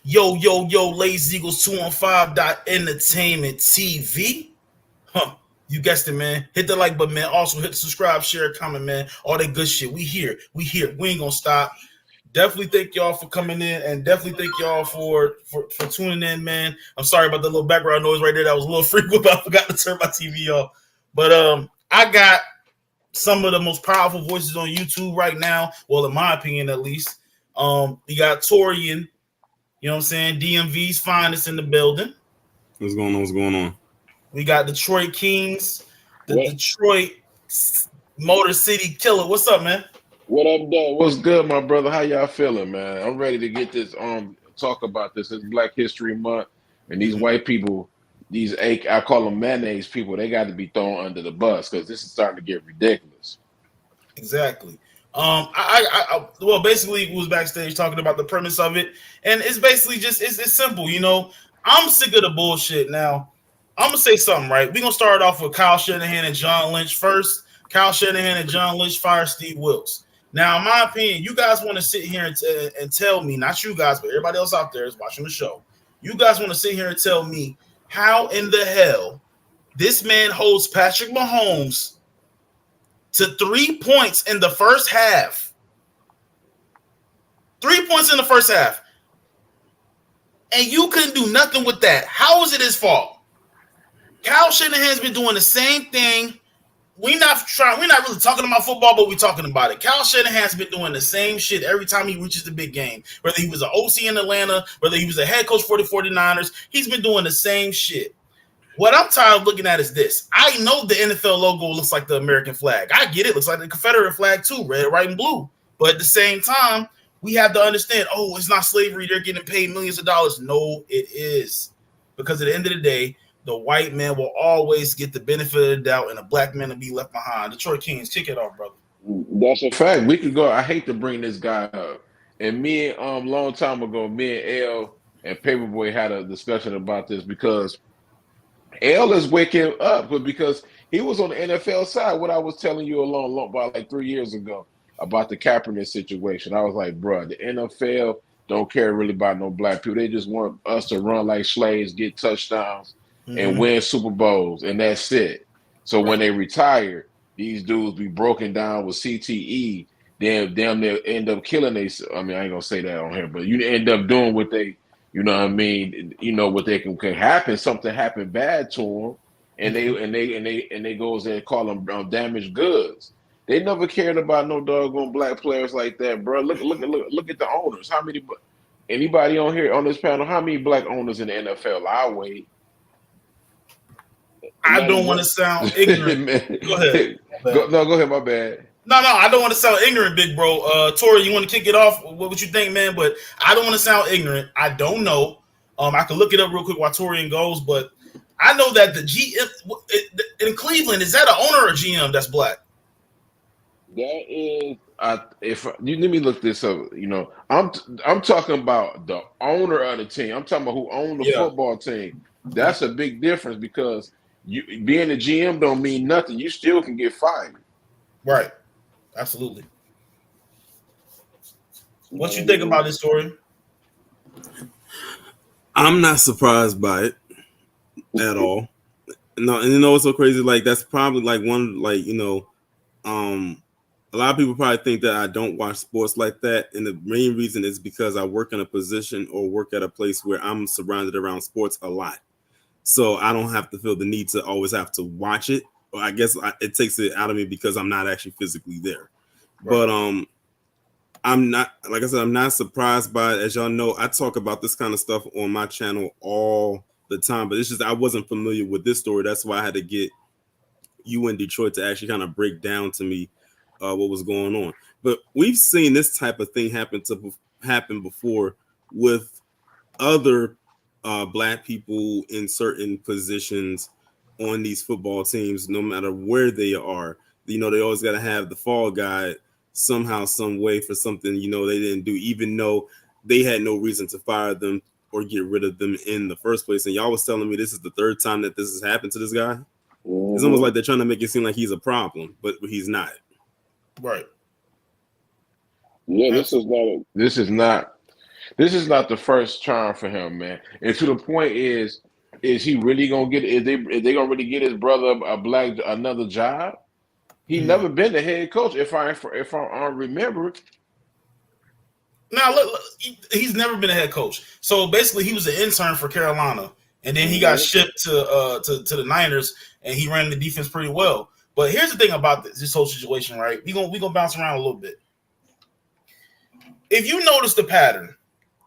Yo, Lazy Eagles 215.entertainment TV. Huh. You guessed it, man. Hit the like button, man. Also hit the subscribe, share, comment, man. All that good shit. We here. We here. We ain't gonna stop. Definitely thank y'all for coming in, and definitely thank y'all for tuning in, man. I'm sorry about the little background noise right there. That was a little frequent, but I forgot to turn my TV off. But I got some of the most powerful voices on YouTube right now. Well, in my opinion, at least. You got Torian, you know what I'm saying? DMV's finest in the building. What's going on? What's going on? We got Detroit Kings, the What Detroit Motor City Killer. What's up, man? what up, though? What's good, my brother? How y'all feeling, man? I'm ready to get this talk about this. It's Black History Month, and these white people, I call them mayonnaise people, they got to be thrown under the bus because this is starting to get ridiculous. Exactly. Well, basically, we was backstage talking about the premise of it, and it's basically just it's simple, you know. I'm sick of the bullshit now. I'm gonna say something, right? We're gonna start off with Kyle Shanahan and John Lynch first. Kyle Shanahan and John Lynch fire Steve Wilkes. Now, in my opinion, you guys want to sit here and tell me, not you guys, but everybody else out there is watching the show. You guys want to sit here and tell me how in the hell this man holds Patrick Mahomes to 3 points in the first half. 3 points in the first half. And you couldn't do nothing with that. How is it his fault? Kyle Shanahan's been doing the same thing. We're not really talking about football, but we're talking about it. Kyle Shanahan's been doing the same shit every time he reaches the big game. Whether he was an OC in Atlanta, whether he was a head coach for the 49ers, he's been doing the same shit. What I'm tired of looking at is this. I know the NFL logo looks like the American flag. I get it. It looks like the Confederate flag too, red, white, and blue. But at the same time, we have to understand, it's not slavery. They're getting paid millions of dollars. No, it is. Because at the end of the day, the white man will always get the benefit of the doubt and the black man will be left behind. Detroit Kings, kick it off, brother. That's a fact. We could go. I hate to bring this guy up. And me, long time ago, me and L and Paperboy had a discussion about this because L is waking up, but because he was on the NFL side, what I was telling you about like 3 years ago about the Kaepernick situation. I was like, bro, the NFL don't care really about no black people. They just want us to run like slaves, get touchdowns, and win Super Bowls, and that's it. So when they retire, these dudes be broken down with CTE. Then they'll end up killing they. I mean, I ain't gonna say that on here, but you end up doing what they. You know what I mean? You know what they can happen. Something happened bad to them, and they goes there and call them damaged goods. They never cared about no doggone black players like that, bro. Look at the owners. How many? Anybody on here on this panel? How many black owners in the NFL? I wait. I don't want to sound ignorant. Go ahead. Go ahead. My bad. No, I don't want to sound ignorant, big bro. Tori, you want to kick it off? What you think, man? But I don't want to sound ignorant. I don't know. I can look it up real quick while Torian goes, but I know that the GM in Cleveland, is that an owner or a GM that's black? That is, if you let me look this up. You know, I'm talking about the owner of the team. I'm talking about who owned the football team. That's a big difference because you being a GM don't mean nothing. You still can get fired. Right. Absolutely. What you think about this story? I'm not surprised by it at all. No, and you know what's so crazy? Like that's probably like one, like a lot of people probably think that I don't watch sports like that, and the main reason is because I work in a position or work at a place where I'm surrounded around sports a lot, so I don't have to feel the need to always have to watch it. Or I guess it takes it out of me because I'm not actually physically there. Right. But I'm not, like I said, I'm not surprised by it. As y'all know, I talk about this kind of stuff on my channel all the time, but it's just I wasn't familiar with this story. That's why I had to get you in Detroit to actually kind of break down to me what was going on. But we've seen this type of thing happen before with other black people in certain positions on these football teams, no matter where they are. You know, they always got to have the fall guy somehow, some way for something, you know, they didn't do, even though they had no reason to fire them or get rid of them in the first place. And y'all was telling me this is the third time that this has happened to this guy. Mm-hmm. It's almost like they're trying to make it seem like he's a problem, but he's not. Right. Yeah, this is not. This is not the first charm for him, man. And to the point is he really gonna get? Is they gonna really get his brother another job? He never been the head coach. If I remember. Now, look, he's never been a head coach. So basically, he was an intern for Carolina, and then he got shipped to the Niners, and he ran the defense pretty well. But here's the thing about this whole situation, right? We gonna bounce around a little bit. If you notice the pattern,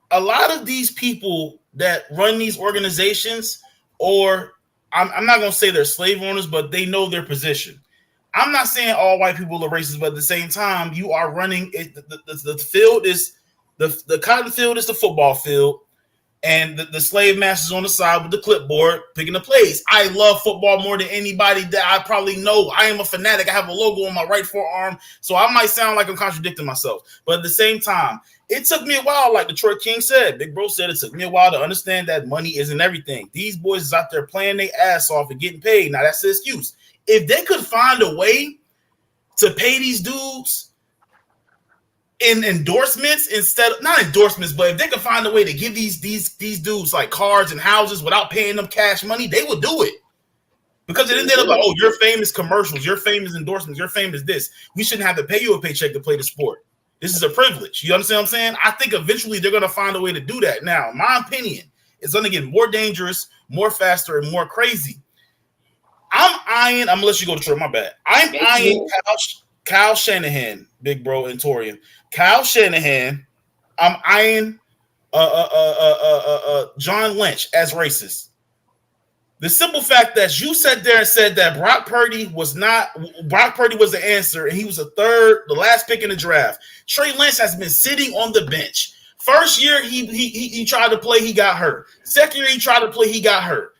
a lot of these people that run these organizations, or I'm not gonna say they're slave owners, but they know their position. I'm not saying all white people are racist, but at the same time, you are running it. The field is the cotton field is the football field, and the slave masters on the side with the clipboard picking the plays. I love football more than anybody that I probably know. I am a fanatic. I have a logo on my right forearm, so I might sound like I'm contradicting myself. But at the same time, it took me a while, like Detroit King said. Big Bro said it took me a while to understand that money isn't everything. These boys is out there playing their ass off and getting paid. Now, that's the excuse. If they could find a way to pay these dudes in endorsements instead of, not endorsements, but if they could find a way to give these dudes like cars and houses without paying them cash money, they would do it. Because it ended up like, oh, you're famous commercials, you're famous endorsements, you're famous this. We shouldn't have to pay you a paycheck to play the sport. This is a privilege. You understand what I'm saying? I think eventually they're going to find a way to do that. Now, my opinion, it's going to get more dangerous, more faster, and more crazy. I'm going to let you go to Troy, my bad. I'm eyeing Kyle Shanahan, Big Bro, and Torian. Kyle Shanahan, I'm eyeing John Lynch as racist. The simple fact that you sat there and said that Brock Purdy was the answer, and he was the last pick in the draft. Trey Lance has been sitting on the bench. First year, he tried to play, he got hurt. Second year, he tried to play, he got hurt.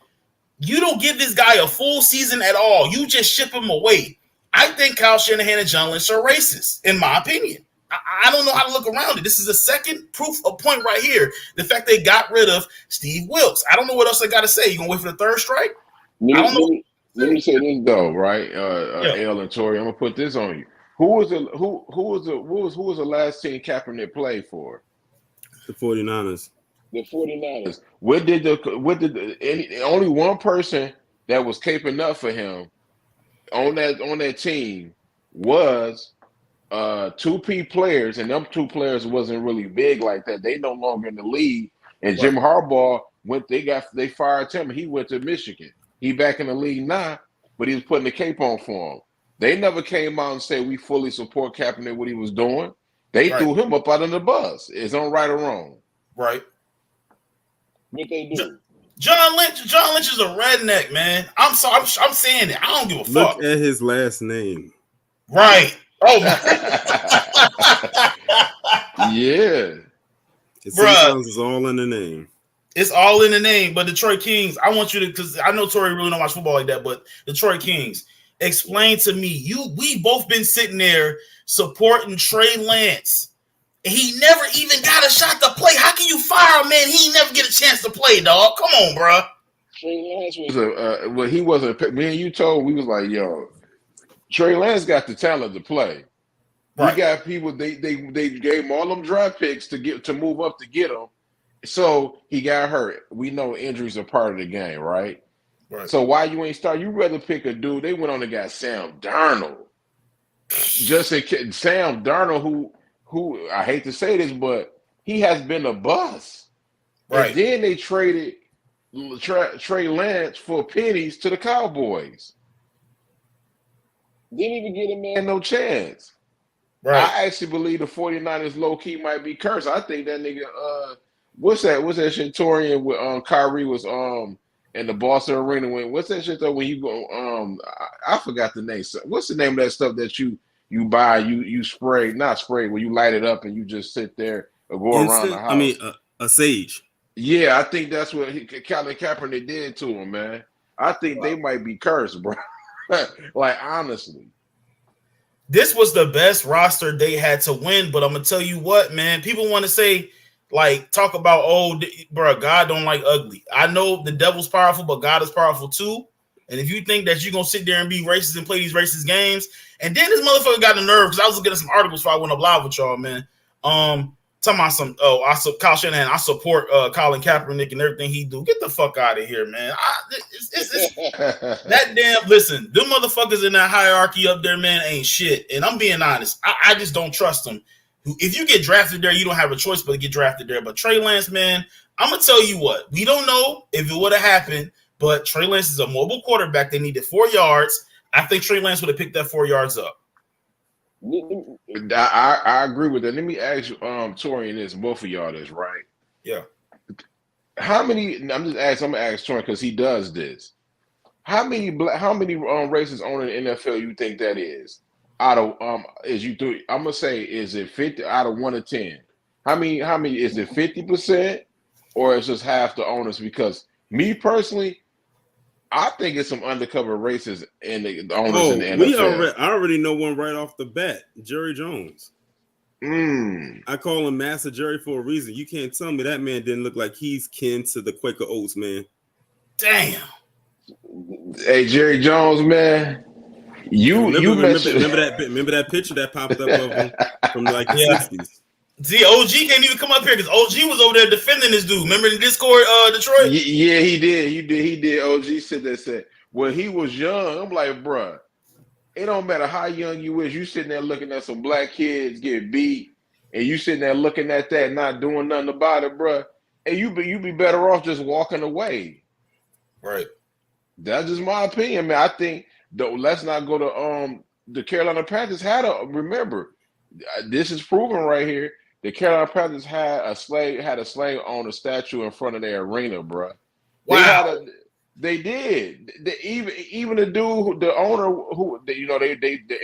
You don't give this guy a full season at all. You just ship him away. I think Kyle Shanahan and John Lynch are racist, in my opinion. I don't know how to look around it. This is a second proof of point right here. The fact they got rid of Steve Wilkes. I don't know what else I got to say. You gonna wait for the third strike? Let me say this though, right? El and Tori, I'm gonna put this on you. Who was the last team Kaepernick played for? The 49ers. The 49ers. Only one person that was caping up for him on that team was 2P players, and them 2 players wasn't really big like that. They no longer in the league. And Jim Harbaugh they fired him. He went to Michigan. He back in the league now, but he was putting the cape on for him. They never came out and said we fully support Kaepernick what he was doing. They threw him up out of the bus. Is on right or wrong? Right. What they do? John Lynch is a redneck, man. I'm sorry. I'm saying it. I don't give a fuck. Look at his last name. Right. Oh my. Yeah. Sometimes it's all in the name. It's all in the name. But Detroit Kings, I want you to, because I know Tori really don't watch football like that, but Detroit Kings, explain to me. We both been sitting there supporting Trey Lance. He never even got a shot to play. How can you fire a man? He never get a chance to play, dog. Come on, bro. Trey Lance was he wasn't. Me and you told we was like, yo, Trey Lance got the talent to play. Right. We got people. They gave him all them draft picks to move up to get him. So he got hurt. We know injuries are part of the game, right? Right. So why you ain't start? You rather pick a dude. They went on and got Sam Darnold. Sam Darnold, who I hate to say this, but he has been a bust. Right. And then they traded Trey Lance for pennies to the Cowboys. Didn't even give a man no chance. Right. I actually believe the 49ers low-key might be cursed. I think that nigga, what's that shit Torian with Kyrie was in the Boston Arena when what's that shit though when you go I forgot the name. What's the name of that stuff that you buy, you spray, not spray, when you light it up and you just sit there or go around the house? I mean a sage. Yeah, I think that's what Colin Kaepernick did to him, man. I think they might be cursed, bro. Like, honestly. This was the best roster they had to win, but I'm going to tell you what, man. People want to say, like, talk about, bro, God don't like ugly. I know the devil's powerful, but God is powerful too. And if you think that you're going to sit there and be racist and play these racist games, and then this motherfucker got the nerve, because I was looking at some articles before I went up live with y'all, man. talking about some. Kyle Shanahan. I support Colin Kaepernick and everything he do. Get the fuck out of here, man. That damn. Listen, them motherfuckers in that hierarchy up there, man, ain't shit. And I'm being honest. I just don't trust them. If you get drafted there, you don't have a choice but to get drafted there. But Trey Lance, man, I'm gonna tell you what. We don't know if it would have happened, but Trey Lance is a mobile quarterback. They needed 4 yards. I think Trey Lance would have picked that 4 yards up. I agree with that. Let me ask you, Torian, this, both of y'all this, right? Yeah. How many? I'm gonna ask Torian because he does this. How many races on in the NFL you think that is? Out of is you do? I'm gonna say, is it 50 out of 1 to 10? How many is it 50% or it's just half the owners? Because me personally, I think it's some undercover races in the owners in the NFL. I already know one right off the bat. Jerry Jones. I call him Master Jerry for a reason. You can't tell me that man didn't look like he's kin to the Quaker Oats, man. Damn. Hey, Jerry Jones, man. Remember that picture that popped up of him from like the 60s. See, OG can't even come up here because OG was over there defending this dude. Remember in Discord, Detroit? Yeah, he did. OG said that. Said, well, he was young. I'm like, bruh, it don't matter how young you is. You sitting there looking at some black kids get beat, and you sitting there looking at that, not doing nothing about it, bruh. And you be better off just walking away. Right. That's just my opinion, man. I think though. Let's not go to the Carolina Panthers remember, this is proven right here. The Carolina Panthers had a slave on a statue in front of their arena, bro. Wow. They did. Even the dude, the owner, the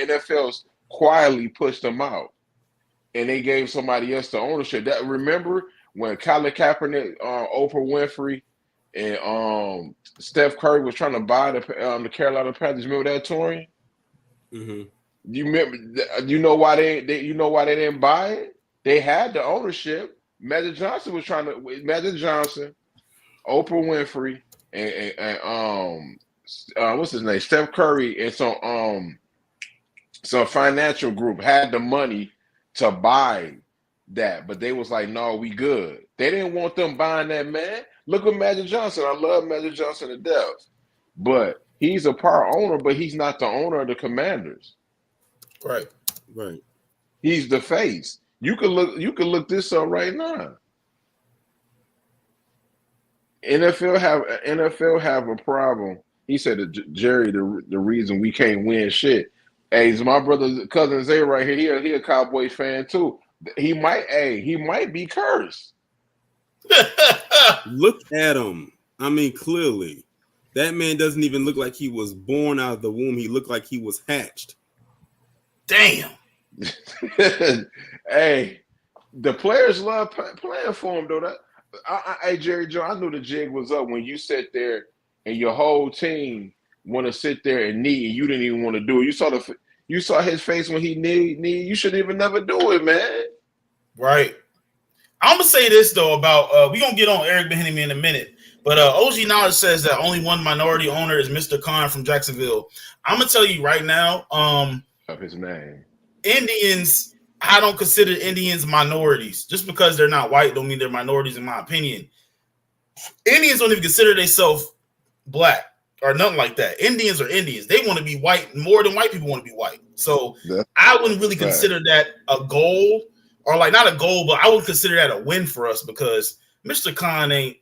NFL's quietly pushed them out, and they gave somebody else the ownership. That remember when Colin Kaepernick, Oprah Winfrey, and Steph Curry was trying to buy the Carolina Panthers. Remember that, Torian? Mm-hmm. You remember? You know why they didn't buy it? They had the ownership. Magic Johnson, Oprah Winfrey, and what's his name? Steph Curry and some financial group had the money to buy that, but they was like, no, we good. They didn't want them buying that, man. Look at Magic Johnson. I love Magic Johnson to death, but he's a part owner, but he's not the owner of the Commanders. Right. He's the face. You can look this up right now. NFL have a problem. He said to Jerry, the reason we can't win shit. Hey, it's my brother's cousin Zay right here. He a Cowboys fan too. He might be cursed. Look at him. I mean, clearly, that man doesn't even look like he was born out of the womb. He looked like he was hatched. Damn. Hey, the players love playing for him, though. Hey, Jerry Jones, I knew the jig was up when you sat there and your whole team want to sit there and knee, and you didn't even want to do it. You saw his face when he knee. You shouldn't even never do it, man. Right. I'm gonna say this though about we gonna get on Eric Bieniemy in a minute, but OG Knowledge says that only one minority owner is Mr. Khan from Jacksonville. I'm gonna tell you right now, of his name, Indians. I don't consider Indians minorities. Just because they're not white don't mean they're minorities, in my opinion. Indians don't even consider themselves black or nothing like that. Indians are Indians. They want to be white more than white people want to be white. So I wouldn't really consider that a goal, or like not a goal, but I would consider that a win for us because Mr. Khan ain't,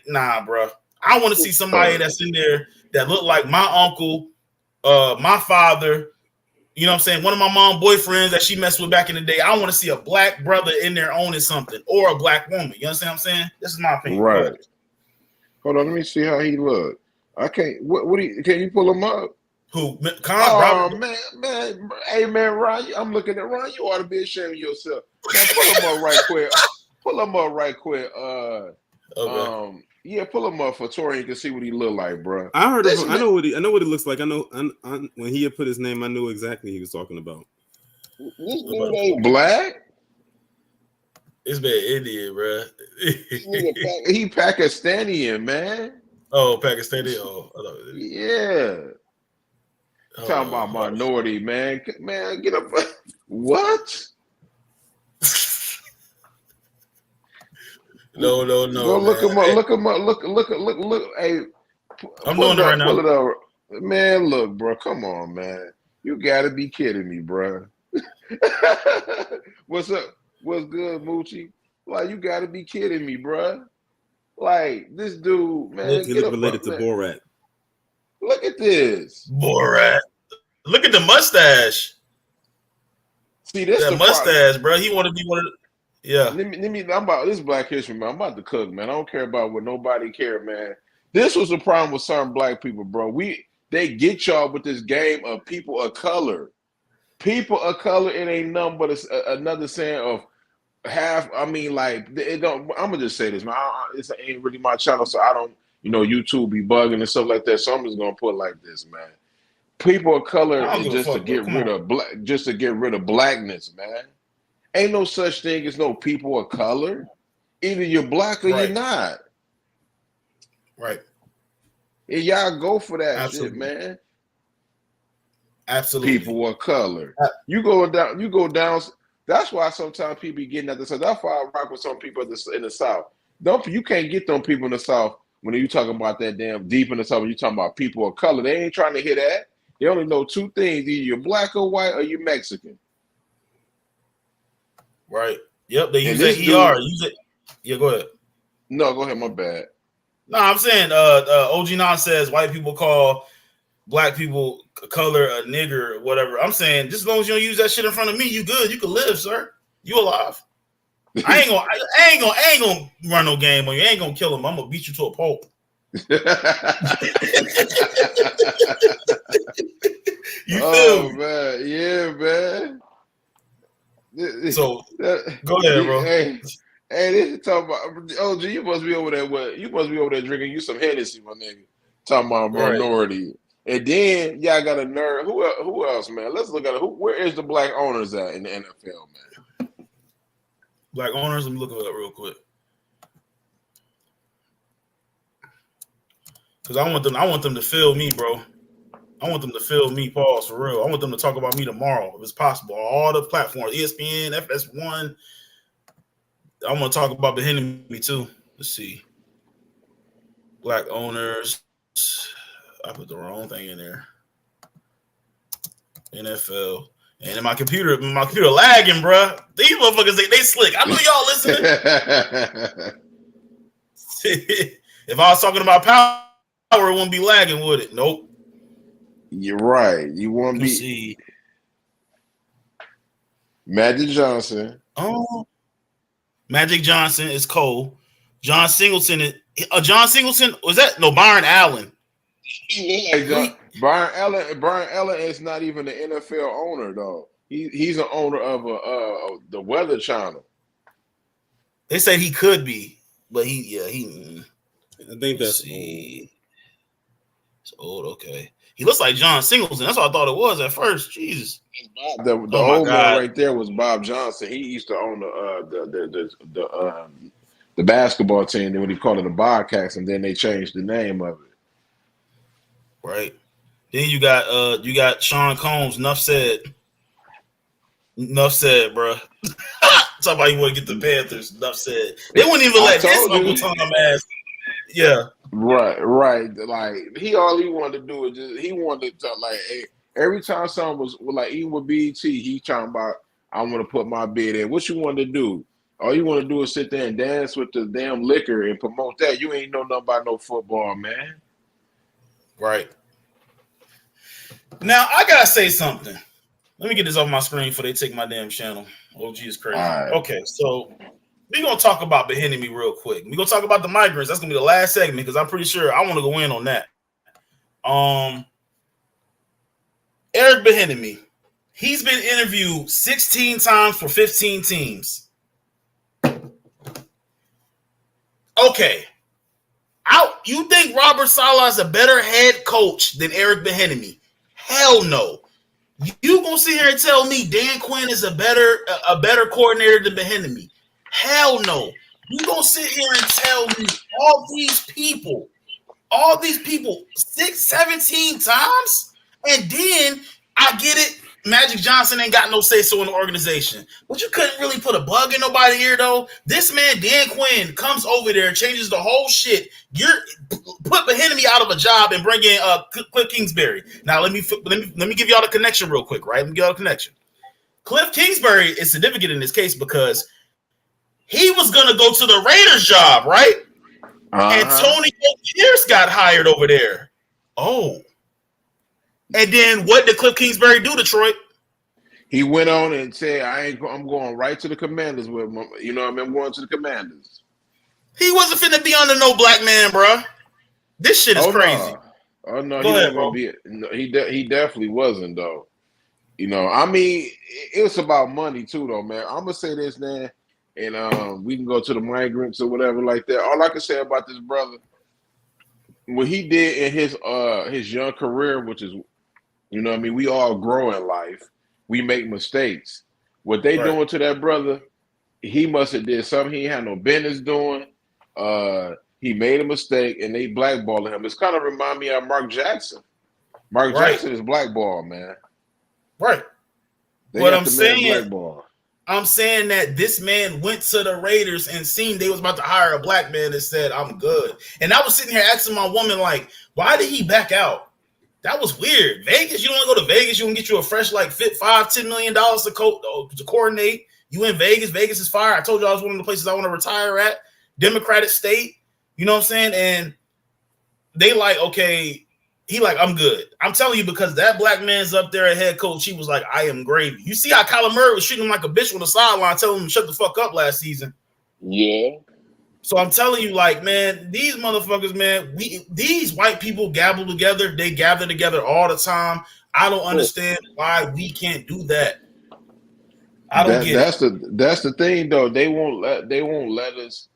nah, bro. I want to see somebody that's in there that look like my uncle, my father, you know what I'm saying? One of my mom boyfriends that she messed with back in the day. I want to see a black brother in there owning something, or a black woman. You understand what I'm saying? This is my opinion. Right. Hold on, let me see how he look. I can't. Can you pull him up? Who? Khan? Oh man. Hey man, Ryan. I'm looking at Ryan. You ought to be ashamed of yourself. Man, pull him up right quick. Okay. Yeah, pull him up for Tori. You can see what he look like, bro. I heard. I know what he looks like. I know. When he had put his name, I knew exactly what he was talking about. This dude ain't black. It's been Indian, bro. He Pakistani, man. Oh, Pakistani. Oh, yeah. Talking about minority, man. Man, get up. What? No, Go look man. him up. Hey, Look him up. Look. Hey, I'm pull doing it it right up. now. Pull it up. Man, look, bro. Come on, man. You gotta be kidding me, bro. What's up? What's good, Moochie? Like, you gotta be kidding me, bro. Like, this dude, man, He get look up, related to man. Borat. Look at this. Borat. Look at the mustache. See, this That the problem. mustache, bro. He want to be one of the. Yeah. Let me. I'm about this Black History, man. I'm about to cook, man. I don't care about what nobody care, man. This was the problem with certain black people, bro. They get y'all with this game of people of color. People of color, it ain't nothing but another saying of half. I mean, like it don't. I'm gonna just say this, man. It ain't really my channel, so I don't. YouTube be bugging and stuff like that. So I'm just gonna put it like this, man. People of color I don't is give a just to fuck, bro. get Come rid on. of just to get rid of blackness, man. Ain't no such thing as no people of color. Either you're black or you're Right. not. Right. And y'all go for that shit, Absolutely. man. Absolutely. People of color. You go down. That's why sometimes people be getting at the South. That's why I rock with some people in the South. You can't get them people in the South when you talking about that damn deep in the South. When you talking about people of color, they ain't trying to hear that. They only know two things: either you're black or white, or you're Mexican. Right. Yep. They use And that this ER. dude, Use it. Yeah. Go ahead. no, go ahead. My bad. No, I'm saying. OG Non says white people call black people color a nigger or whatever. I'm saying just as long as you don't use that shit in front of me, you good. You can live, sir. You alive. I ain't gonna run no game on you. I ain't gonna kill him. I'm gonna beat you to a pulp. You feel me? Man, yeah, man. So go ahead, bro. Hey, this is talking about OG. You must be over there. You must be over there drinking you some Hennessy, my nigga. Talking about Right. minority, and then y'all got a nerd. Who else, man? Let's look at it. Where is the black owners at in the NFL, man? Black owners. Let me look it up real quick. Because I want them to feel me, bro. I want them to feel me, pause, for real. I want them to talk about me tomorrow, if it's possible. All the platforms, ESPN, FS1. I want to talk about Bahini too. Let's see. Black owners. I put the wrong thing in there. NFL. And then my computer lagging, bro. These motherfuckers, they slick. I know y'all listening. If I was talking about power, it wouldn't be lagging, would it? Nope. You're right. You want to be See. Magic Johnson. Oh, Magic Johnson is Cole. John Singleton was that? No, Byron Allen. Byron Allen is not even the NFL owner though. He's an owner of the Weather Channel. They said he could be, but he. I think that's old. It's old. Okay, he looks like John Singleton. That's what I thought it was at first. Jesus. The old man right there was Bob Johnson. He used to own the basketball team. Then when he called it the Bobcats, and then they changed the name of it. Right. Then you got Sean Combs. Enough said, bro. Talk about you want to get the Panthers. Enough said. They wouldn't even let his Uncle Tom ass. Yeah. Right. Like all he wanted to do is he wanted to like every time something was like even with BET, he talking about I want to put my bid in. What you want to do? All you want to do is sit there and dance with the damn liquor and promote that. You ain't know nothing about no football, man. Right. Now I gotta say something. Let me get this off my screen before they take my damn channel. OG is crazy. Right. Okay, so we're gonna talk about Bahini real quick. We're gonna talk about the migrants. That's gonna be the last segment because I'm pretty sure I want to go in on that. Eric Bahini, he's been interviewed 16 times for 15 teams. Okay. You think Robert Saleh is a better head coach than Eric Bahini? Hell no. You gonna sit here and tell me Dan Quinn is a better coordinator than Bahini? Hell no. You gonna sit here and tell me all these people 17 times? And then I get it. Magic Johnson ain't got no say-so in the organization. But you couldn't really put a bug in nobody's ear, though. This man, Dan Quinn, comes over there, changes the whole shit. Put Bieniemy out of a job and bring in Cliff Kingsbury. Now, let me give y'all the connection real quick, right? Let me give y'all the connection. Cliff Kingsbury is significant in this case because he was going to go to the Raiders job, right? And Tony Pierce got hired over there. Oh. And then what did Cliff Kingsbury do, Detroit? He went on and said, I'm going right to the Commanders with him. You know what I mean? I'm going to the Commanders. He wasn't finna be under no black man, bro. This shit is crazy. No. Oh, no. Go He ahead, wasn't going to be. No, he definitely wasn't, though. You know, I mean, it's about money, too, though, man. I'm going to say this, man, and we can go to the migrants or whatever like that. All I can say about this brother, what he did in his young career, which is, you know what I mean, we all grow in life. We make mistakes. What they doing to that brother, he must have did something he had no business doing. He made a mistake, and they blackballed him. It's kind of remind me of Mark Jackson. Mark Jackson is blackballed, man. Right. What I'm saying that this man went to the Raiders and seen they was about to hire a black man and said, I'm good. And I was sitting here asking my woman, like, why did he back out? That was weird. Vegas, you don't want to go to Vegas. You can get you a fresh, like, $5-10 million to coordinate. You in Vegas. Vegas is fire. I told you I was one of the places I want to retire at. Democratic state. You know what I'm saying? And they like, okay, he like, I'm good. I'm telling you, because that black man's up there at head coach. He was like, I am gravy. You see how Kyler Murray was treating him like a bitch on the sideline, telling him to shut the fuck up last season. Yeah. So I'm telling you, like, man, these motherfuckers, man, these white people gabble together. They gather together all the time. I don't understand why we can't do that. I don't get it. That's the thing, though. They won't let us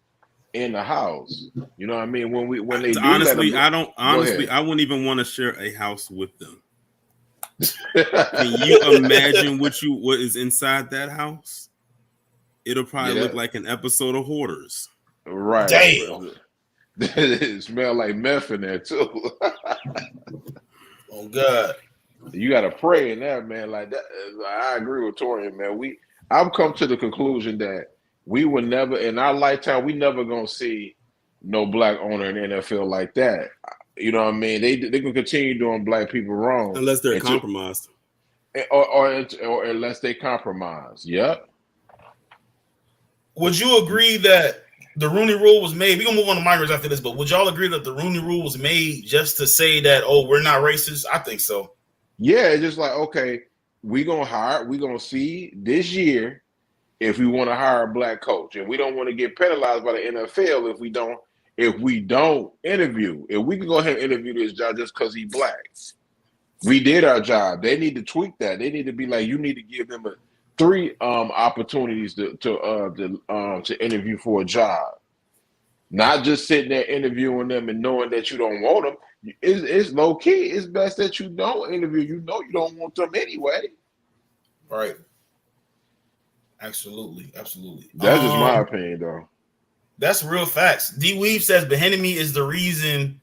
in the house. You know what I mean? When they do honestly, I wouldn't even want to share a house with them. Can you imagine what is inside that house? It'll probably look like an episode of Hoarders. Right. Damn. It smell like meth in there too. Oh God. You gotta pray in that, man. Like that. I agree with Torian, man. I've come to the conclusion that we will never, in our lifetime, we never gonna see no black owner in the NFL like that. You know what I mean? They can continue doing black people wrong unless they're compromised, or unless they compromise. Yep. Would you agree that the Rooney Rule was made? We're gonna move on to migrants after this, but would y'all agree that the Rooney Rule was made just to say that, oh, we're not racist? I think so. Yeah, it's just like, okay, we're gonna see this year if we want to hire a black coach, and we don't want to get penalized by the NFL if we don't interview. If we can go ahead and interview this guy just because he's black, we did our job. They need to tweak that. They need to be like, you need to give them 3 opportunities to interview for a job, not just sitting there interviewing them and knowing that you don't want them. It's low key. It's best that you don't interview. You know you don't want them anyway. Right. Absolutely. That's just my opinion, though. That's real facts. D Weave says Bieniemy is the reason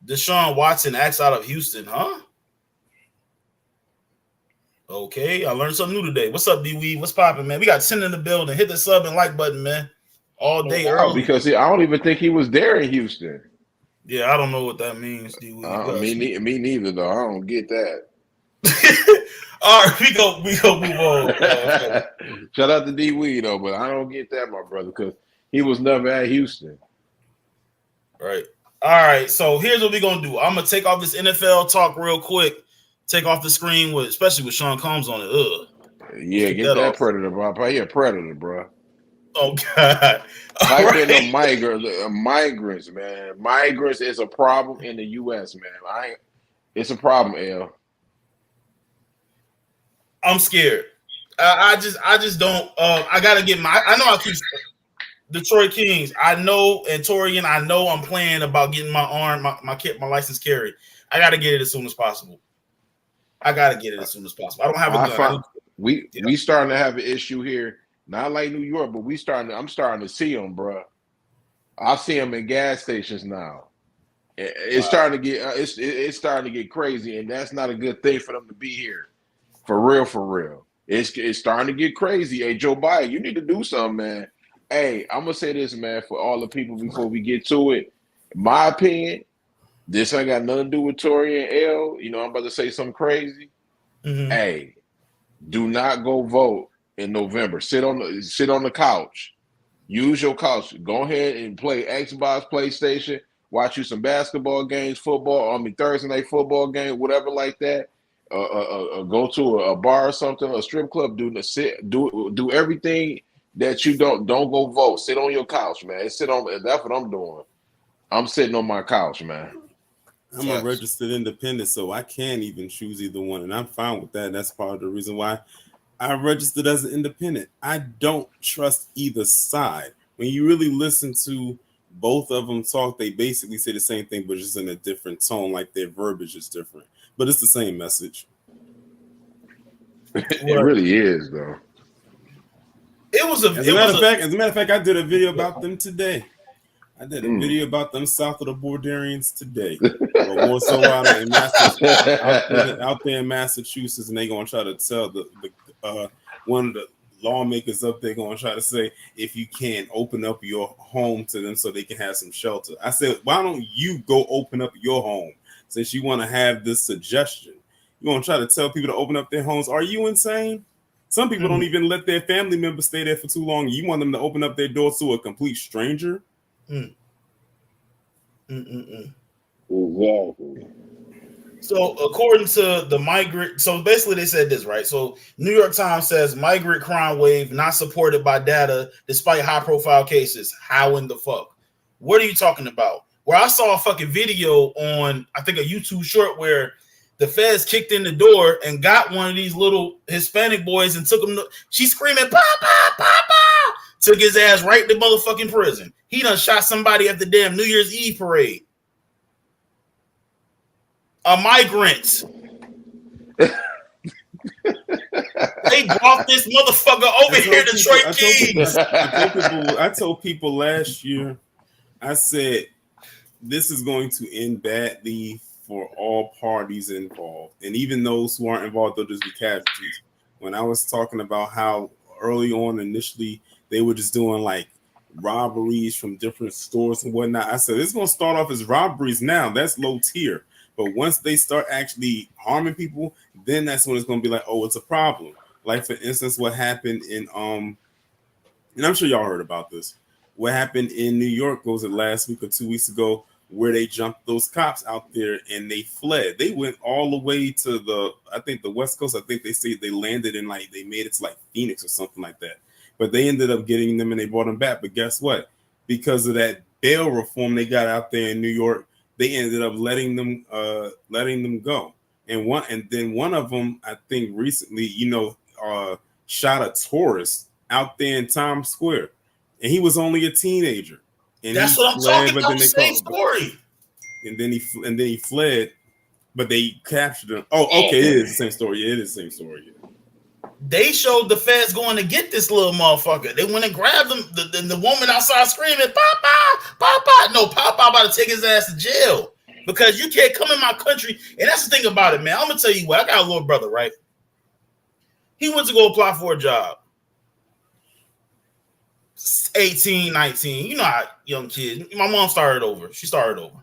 Deshaun Watson acts out of Houston, huh? Okay, I learned something new today. What's up, D Weave? What's popping, man? We got 10 in the building. Hit the sub and like button, man. All day early. Because I don't even think he was there in Houston. Yeah, I don't know what that means, D Weave. Me neither, though. I don't get that. All right, we go move on. Shout out to D Weed, though, but I don't get that, my brother, because he was never at Houston. Right. All right, so here's what we're going to do. I'm going to take off this NFL talk real quick. Take off the screen, especially with Sean Combs on it. Ugh. Yeah, get that Predator, bro. Probably a Predator, bro. Oh, God. Type in the migrants, man. Migrants is a problem in the U.S., man. It's a problem, L. I'm scared. I just don't. I got to get I know I keep Detroit Kings. I know, and Torian, I know I'm playing about getting my license carried. I got to get it as soon as possible. I don't have a gun. We starting to have an issue here. Not like New York, but I'm starting to see them, bro. I see them in gas stations now. It's starting to get it's starting to get crazy, and that's not a good thing for them to be here. For real, for real. It's starting to get crazy. Hey, Joe Biden, you need to do something, man. Hey, I'm gonna say this, man, for all the people before we get to it. My opinion, this ain't got nothing to do with Tory and L. You know, I'm about to say something crazy. Mm-hmm. Hey, do not go vote in November. Sit on the couch. Use your couch. Go ahead and play Xbox, PlayStation. Watch you some basketball games, football. Thursday night football game, whatever like that. Go to a bar or something, a strip club. Do everything that you don't go vote. Sit on your couch, man. That's what I'm doing. I'm sitting on my couch, man. I'm a registered independent, so I can't even choose either one, and I'm fine with that. That's part of the reason why I registered as an independent. I don't trust either side. When you really listen to both of them talk, they basically say the same thing, but just in a different tone, like their verbiage is different. But it's the same message. It really is, though. As a matter of fact, I did a video about them today. I did a video about them south of the Borderians today. Or more so out there in Massachusetts, and they gonna try to tell the one of the lawmakers up there gonna try to say, if you can open up your home to them so they can have some shelter. I said, why don't you go open up your home since you want to have this suggestion? You want to try to tell people to open up their homes? Are you insane? Some people don't even let their family members stay there for too long. You want them to open up their doors to a complete stranger? Exactly. So according to the migrant, so basically they said this, right? So New York Times says migrant crime wave not supported by data despite high profile cases. How in the fuck? What are you talking about? Where I saw a fucking video on, I think a YouTube short where the feds kicked in the door and got one of these little Hispanic boys and took him to, she's screaming, Papa, Papa, took his ass right to motherfucking prison. He done shot somebody at the damn New Year's Eve parade. A migrant. They brought this motherfucker over here to Troy Kings. I told people last year, I said, this is going to end badly for all parties involved. And even those who aren't involved, they'll just be casualties. When I was talking about how early on, initially, they were just doing like robberies from different stores and whatnot, I said, it's going to start off as robberies now. That's low tier. But once they start actually harming people, then that's when it's going to be like, oh, it's a problem. Like, for instance, what happened in, and I'm sure y'all heard about this. What happened in New York, was it last week or 2 weeks ago, where they jumped those cops out there and they fled. They went all the way to the West Coast. I think they say they landed in they made it to like Phoenix or something like that. But they ended up getting them and they brought them back. But guess what? Because of that bail reform they got out there in New York, they ended up letting them go. And then one of them, I think recently, shot a tourist out there in Times Square, and he was only a teenager. And that's what I'm talking about. Same story. And then he fled, but they captured him. Oh, okay, it is the same story. Yeah, it is the same story. Yeah. They showed the feds going to get this little motherfucker. They went and grabbed him. The woman outside screaming, Papa, Papa. No, Papa about to take his ass to jail because you can't come in my country. And that's the thing about it, man. I'm going to tell you what. I got a little brother, right? He went to go apply for a job. 18, 19. You know how young kids. My mom started over. She started over.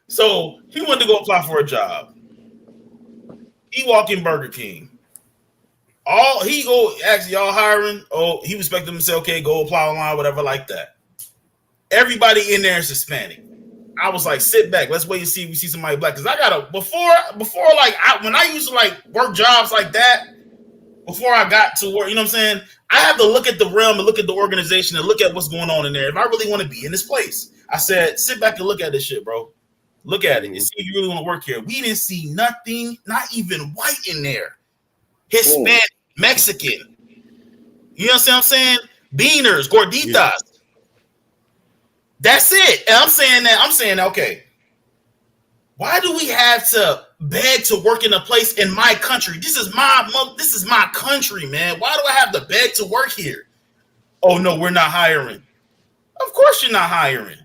So he went to go apply for a job. He walked in Burger King. He go ask y'all hiring. Oh, he expected them to say, okay, go apply online, whatever, like that. Everybody in there is Hispanic. I was like, sit back. Let's wait and see if we see somebody black. Because I got before when I used to work jobs like that, before I got to work, you know what I'm saying? I have to look at the realm and look at the organization and look at what's going on in there. If I really want to be in this place, I said, sit back and look at this shit, bro. Look at it and see if you really want to work here. We didn't see nothing, not even white in there. Hispanic, Mexican. You know what I'm saying? Beaners, gorditas. Yeah. That's it. And I'm saying that, okay, why do we have to beg to work in a place in my country? This is my country, man. Why do I have to beg to work here? Oh, no, we're not hiring. Of course you're not hiring.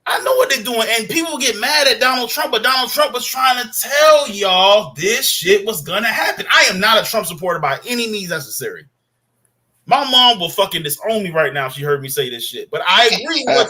I know what they're doing, and people get mad at Donald Trump, but Donald Trump was trying to tell y'all this shit was gonna happen. I am not a Trump supporter by any means necessary. My mom will fucking disown me right now if she heard me say this shit, but I agree with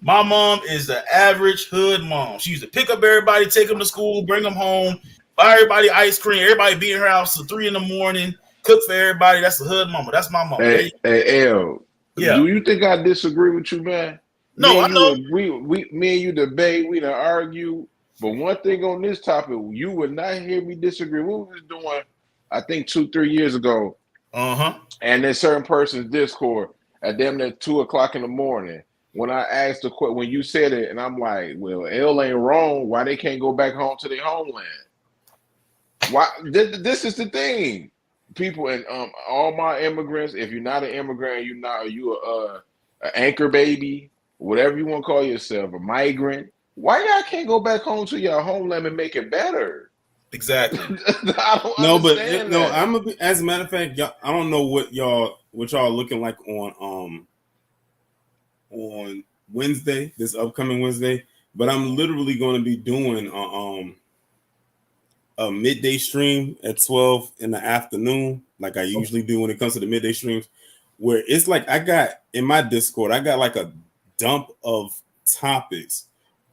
my mom is the average hood mom. She used to pick up everybody, take them to school, bring them home, buy everybody ice cream, everybody be in her house till 3 a.m, cook for everybody. That's the hood mama. That's my mom. Hey, L. Yeah. Do you think I disagree with you, man? No, I know. Me and you debate, we done argue. But one thing on this topic, you would not hear me disagree. What we was doing, I think 2-3 years ago. And there's certain person's Discord at damn near 2 o'clock in the morning. When I asked the question, when you said it, and I'm like, well, L ain't wrong. Why they can't go back home to their homeland? Why? This is the thing. People and all my immigrants. If you're not an immigrant, you an anchor baby, whatever you want to call yourself, a migrant. Why y'all can't go back home to your homeland and make it better? Exactly. I don't understand that. As a matter of fact, I don't know what y'all looking like on Wednesday, this upcoming Wednesday, but I'm literally going to be doing a midday stream at 12 in the afternoon, like I usually do when it comes to the midday streams, where it's like I got in my Discord, I got like a dump of topics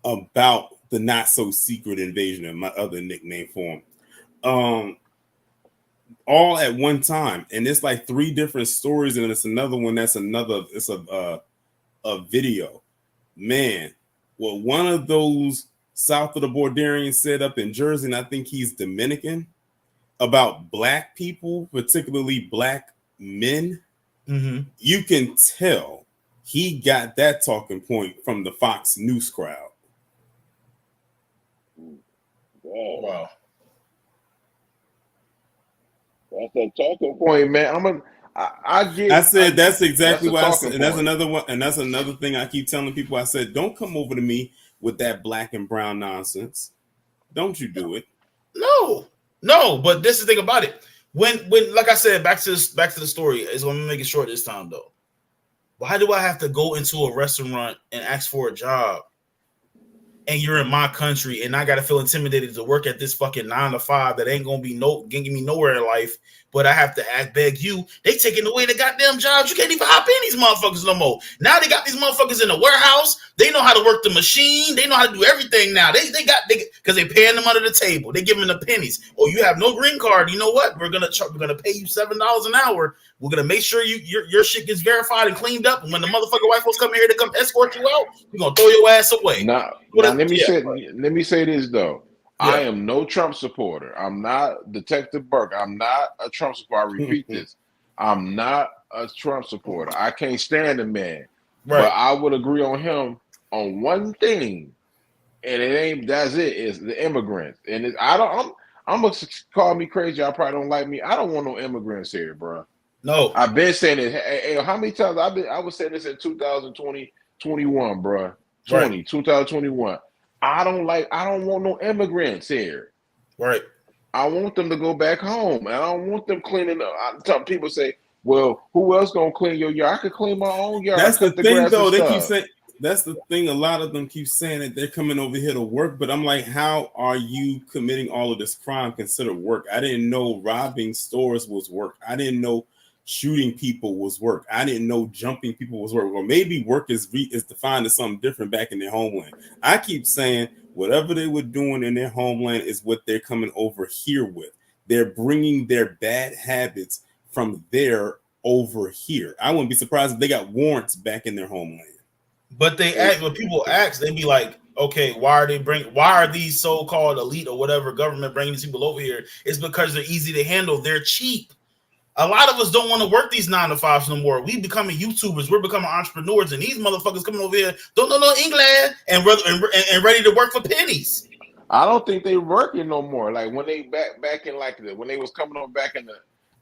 about the not so secret invasion of my other nickname for him. All at one time, and it's like 3 different stories, and it's another one it's a video. Man, well, one of those south of the Borderian set up in Jersey, and I think he's Dominican, about black people, particularly black men. You can tell he got that talking point from the Fox News crowd. Wow. That's a talking point, man. I said that's exactly what I said. And that's another one, and that's another thing I keep telling people. I said, don't come over to me with that black and brown nonsense. Don't you do it. No, but this is the thing about it. When like I said, back to the story, is I'm gonna make it short this time though. Why do I have to go into a restaurant and ask for a job? And you're in my country, and I gotta feel intimidated to work at this fucking 9 to 5 that ain't gonna get me nowhere in life. But I have to beg you. They taking away the goddamn jobs. You can't even hop in these motherfuckers no more. Now they got these motherfuckers in the warehouse. They know how to work the machine. They know how to do everything now. They because they paying them under the table. They giving the pennies. Oh, you have no green card. You know what? We're gonna pay you $7 an hour. We're gonna make sure your shit gets verified and cleaned up. And when the motherfucking white folks come here to come escort you out, we're gonna throw your ass away. Let me say this though. Yeah. I am no Trump supporter. I'm not Detective Burke. I'm not a Trump supporter. I repeat this. I'm not a Trump supporter. I can't stand the man. Right. But I would agree on him on one thing, and that's it. Is the immigrants. And I'm gonna call me crazy. I probably don't like me. I don't want no immigrants here, bro. No. I've been saying it. Hey, how many times I was saying this in 2020, 21, bro. 2021. I don't want no immigrants here. Right. I want them to go back home. And I don't want them cleaning up. People say, well, who else gonna clean your yard? I could clean my own yard. That's the thing, though. They keep saying that's the thing. A lot of them keep saying that they're coming over here to work, but I'm like, how are you committing all of this crime considered work? I didn't know robbing stores was work. I didn't know shooting people was work. I didn't know jumping people was work. Or maybe work is defined as something different back in their homeland. I keep saying whatever they were doing in their homeland is what they're coming over here with. They're bringing their bad habits from there over here. I wouldn't be surprised if they got warrants back in their homeland. But when people ask, they be like, okay, why are these so-called elite or whatever government bringing these people over here? It's because they're easy to handle. They're cheap. A lot of us don't want to work these 9 to 5s no more. We becoming YouTubers. We're becoming entrepreneurs, and these motherfuckers coming over here don't know no English and ready to work for pennies. I don't think they working no more. Like when they back in when they was coming on back in the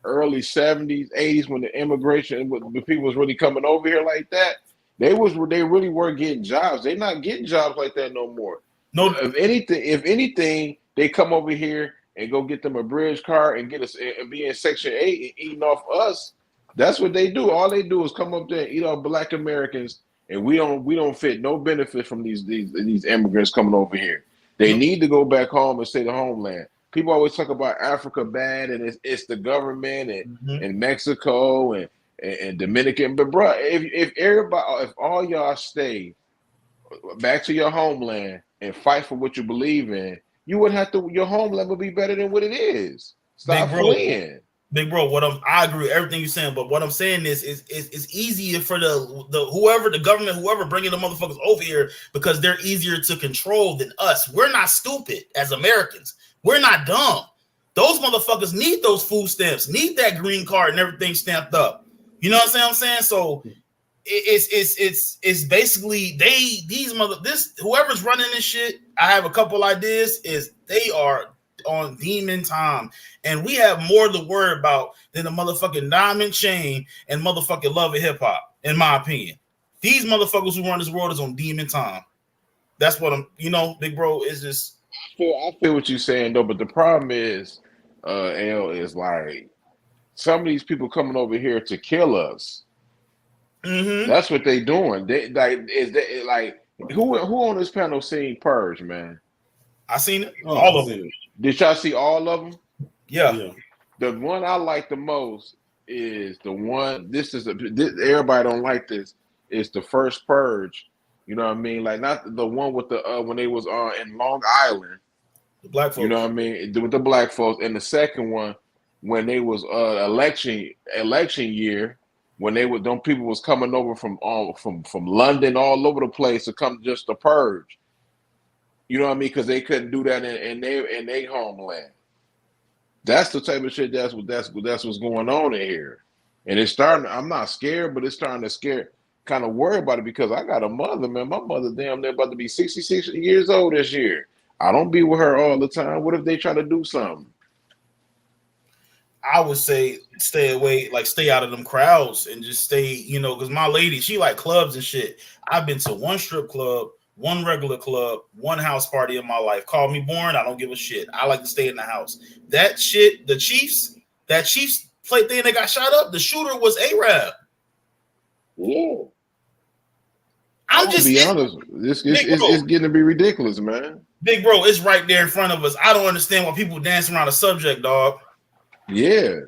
early 70s, 80s, when the immigration, when the people was really coming over here like that, they really were getting jobs. They're not getting jobs like that no more. No, if anything, they come over here and go get them a bridge card and get us and be in Section 8 and eating off us That's what they do. All they do is come up there and eat off Black Americans, and we don't fit no benefit from these immigrants coming over here. They need to go back home and stay the homeland. People always talk about Africa bad, and it's the government and Mexico and Dominican. But bro, if all y'all stay back to your homeland and fight for what you believe in, you would have to. Your homeland would be better than what it is. Stop fleeing. Big bro, I agree with everything you're saying, but what I'm saying is it's easier for the government, whoever bringing the motherfuckers over here, because they're easier to control than us. We're not stupid as Americans. We're not dumb. Those motherfuckers need those food stamps, need that green card and everything stamped up. You know what I'm saying? So it's basically whoever's running this shit. I have a couple ideas. They are on demon time, and we have more to worry about than the motherfucking diamond chain and motherfucking love of hip hop. In my opinion, these motherfuckers who run this world is on demon time. That's what I'm. Big bro, is just. I feel what you're saying though, but the problem is, L is like some of these people coming over here to kill us. Mm-hmm. That's what they doing. Who on this panel seen Purge, man? I seen it. All of them. Did y'all see all of them? Yeah. The one I like the most is the one. Everybody don't like this. It's the first Purge. You know what I mean? Like not the one with the when they was in Long Island. The black folks. You know what I mean? With the black folks, and the second one when they was election year, when them people was coming over from London all over the place to come just to purge. You know what I mean? Because they couldn't do that in their homeland. That's the type of shit. That's what's going on in here, and it's starting. I'm not scared, but it's starting to scare. Kind of worry about it because I got a mother, man. My mother damn near about to be 66 years old this year. I don't be with her all the time. What if they try to do something? I would say stay away, like stay out of them crowds and just stay, because my lady, she like clubs and shit. I've been to one strip club, one regular club, one house party in my life. Call me boring. I don't give a shit. I like to stay in the house. That shit, that Chiefs play thing that got shot up, the shooter was A-Rab. Yeah. I'm just be honest. It's getting to be ridiculous, man. Big bro, it's right there in front of us. I don't understand why people dance around the subject, dog. Yeah.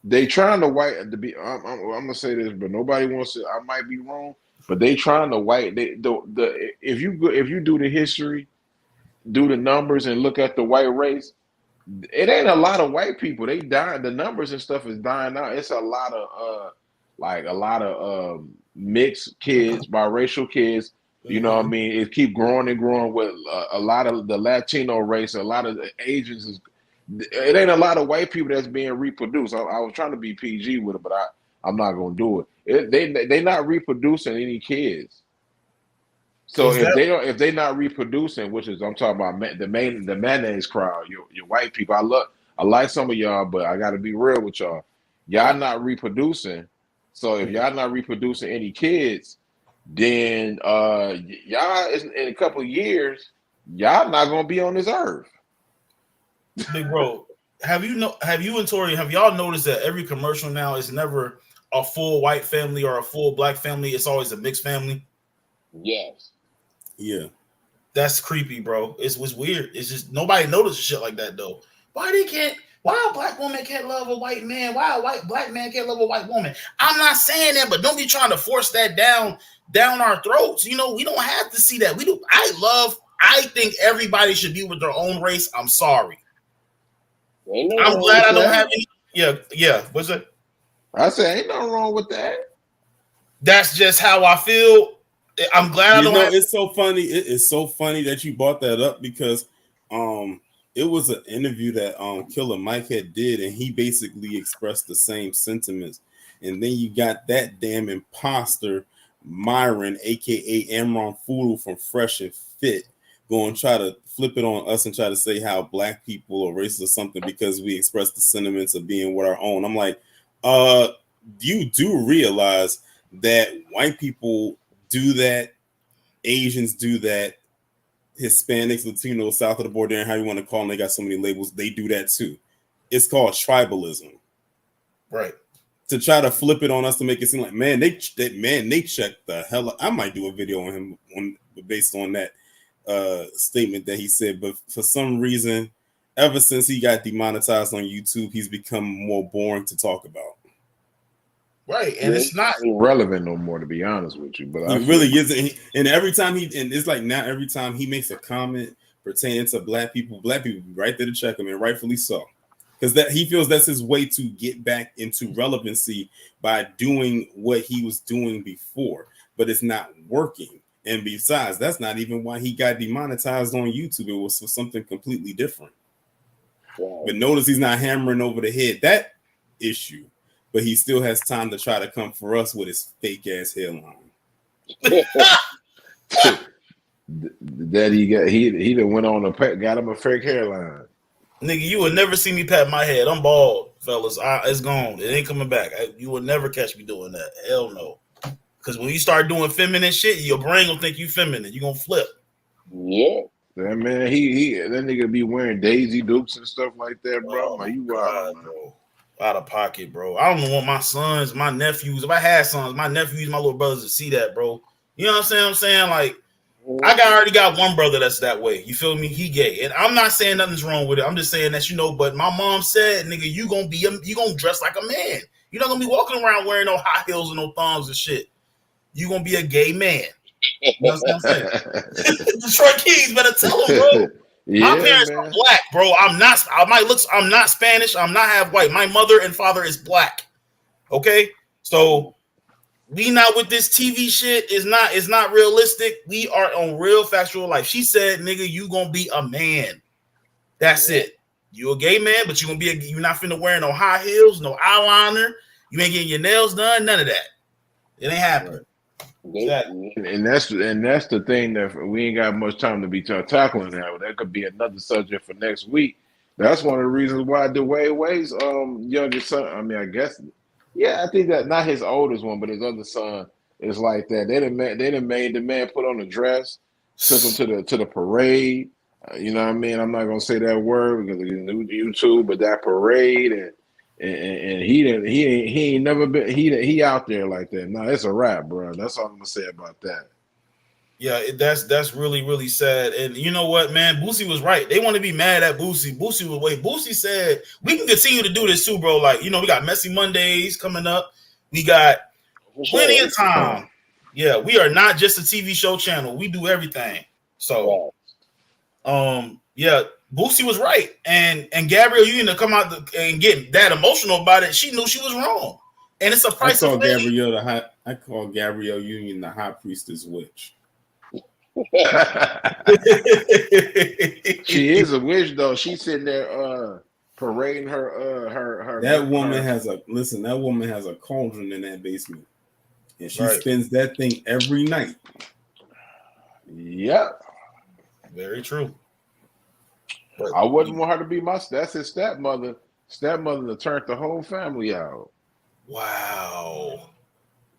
They trying to I'm gonna say this, but nobody wants to. I might be wrong, but they trying to if you do the history, do the numbers, and look at the white race, it ain't a lot of white people. They dying. The numbers and stuff is dying out. It's a lot of mixed kids, biracial kids. You know what I mean? It keep growing and growing with a lot of the Latino race. A lot of the Asians. It ain't a lot of white people that's being reproduced. I was trying to be PG with it, but I'm not gonna do it. They not reproducing any kids. So if they're not reproducing, which is I'm talking about the mayonnaise crowd, your white people. I like some of y'all, but I got to be real with y'all. Y'all not reproducing. So if y'all not reproducing any kids, then y'all in a couple of years, y'all not gonna be on this earth. Big bro, have you and Tori, have y'all noticed that every commercial now is never a full white family or a full black family? It's always a mixed family. Yes. Yeah. That's creepy, bro. It's weird. It's just nobody notices shit like that though. Why a black woman can't love a white man? Why a black man can't love a white woman? I'm not saying that, but don't be trying to force that down our throats. We don't have to see that. We do. I think everybody should be with their own race. I'm sorry. I'm glad I don't have any. Yeah. What's that? I said, ain't nothing wrong with that. That's just how I feel. I'm glad I don't have. It's so funny. It's so funny that you brought that up because it was an interview that Killer Mike had did, and he basically expressed the same sentiments. And then you got that damn imposter Myron, aka Amron Foodle from Fresh and Fit, going to try to flip it on us and try to say how black people are racist or something because we express the sentiments of being with our own. I'm like, you do realize that white people do that, Asians do that, Hispanics, Latinos, south of the border, and how you want to call them, they got so many labels, they do that too. It's called tribalism. Right. to try to flip it on us to make it seem like they checked the hell. I might do a video on him based on that statement that he said, but for some reason, ever since he got demonetized on YouTube, he's become more boring to talk about. Right, and it's not relevant no more, to be honest with you. But he really isn't. And every time it's like now every time he makes a comment pertaining to black people right there to check him, and rightfully so, because that he feels that's his way to get back into relevancy by doing what he was doing before, but it's not working. And besides, that's not even why he got demonetized on YouTube. It was for something completely different. Wow. But notice he's not hammering over the head that issue, but he still has time to try to come for us with his fake ass hairline. That he done went on got him a fake hairline. Nigga, you will never see me pat my head. I'm bald, fellas. It's gone. It ain't coming back. You will never catch me doing that. Hell no. Because when you start doing feminine shit, your brain gonna think you feminine. You gonna flip. Yeah. That man, that nigga be wearing Daisy Dukes and stuff like that, bro. Like, you wild, bro. Out of pocket, bro. I don't want my sons, my nephews. If I had sons, my nephews, my little brothers to see that, bro. You know what I'm saying? Like, I already got one brother that's that way. You feel me? He gay. And I'm not saying nothing's wrong with it. I'm just saying that, but my mom said, nigga, you gonna dress like a man. You're not gonna be walking around wearing no high heels and no thongs and shit. You gonna be a gay man. You know what I'm saying? Detroit Kings better tell him, bro. Yeah, my parents are black, bro. I'm not Spanish. I'm not half white. My mother and father is black. Okay? So we not with this TV shit. It's not realistic. We are on real factual life. She said, nigga, you gonna be a man. That's it. You a gay man, but you're not finna wear no high heels, no eyeliner. You ain't getting your nails done, none of that. It ain't happening. Exactly. And that's the thing that we ain't got much time to be tackling now. That could be another subject for next week. That's one of the reasons why Dwayne Wade's youngest son. I mean, I guess, yeah, I think that not his oldest one, but his other son is like that. They done made the man put on a dress, took him to the parade. You know what I mean? I'm not gonna say that word because it's new to YouTube, but that parade and he ain't never been he out there like that. No, it's a wrap, bro. That's all I'm gonna say about that. Yeah, that's really, really sad. And you know what, man? Boosie was right. They want to be mad at Boosie. Boosie said we can continue to do this too, bro. Like, we got Messy Mondays coming up. We got plenty of time. Yeah, we are not just a TV show channel. We do everything. So, yeah. Boosie was right, and Gabrielle Union to come out and get that emotional about it. She knew she was wrong, and it's a price. I call Gabrielle Union the high priestess witch. She is a witch, though. She's sitting there parading her. That woman has a cauldron in that basement, and she spins that thing every night. Yep, very true. I wouldn't want her to be that's his stepmother. Stepmother to turn the whole family out. Wow.